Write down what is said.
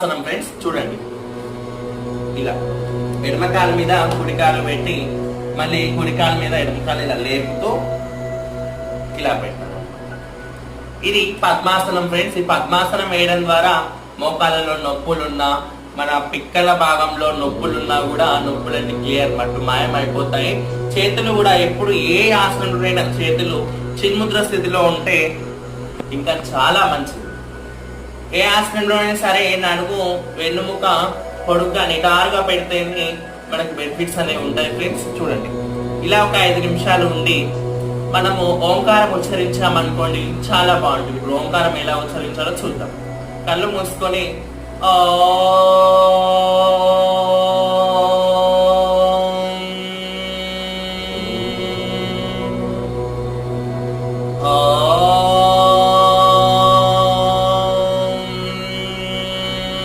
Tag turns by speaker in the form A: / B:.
A: Friends చూడండి, ఇలా ఎడమకాల మీద కుడికాలు పెట్టి మళ్ళీ కుడికాల మీద ఎడమకాలు ఇలా లేపుతూ ఇలా పెట్టాలి. ఇది పద్మాసనం ఫ్రెండ్స్. ఈ పద్మాసనం వేయడం ద్వారా మోకాళ్ళలో నొప్పులున్నా, మన పిక్కల భాగంలో నొప్పులున్నా కూడా నొప్పులన్నీ క్లియర్ మట్టు మాయమైపోతాయి. చేతులు కూడా ఎప్పుడు ఏ ఆసనంలోనైనా చేతులు చిన్ముద్ర స్థితిలో ఉంటే ఇంకా చాలా మంచిది. ఏ ఆసనంలోనైనా సరే నడుము వెన్నుముక పొడుగ్గా నిటారుగా పెడితేనే మనకి బెనిఫిట్స్ అనేవి ఉంటాయి ఫ్రెండ్స్. చూడండి, ఇలా ఒక 5 నిమిషాలు ఉండి మనము ఓంకారం ఉచ్చరించామనుకోండి చాలా బాగుంటుంది. ఇప్పుడు ఓంకారం ఎలా ఉచ్చరించాలో చూద్దాం. కళ్ళు మూసుకొని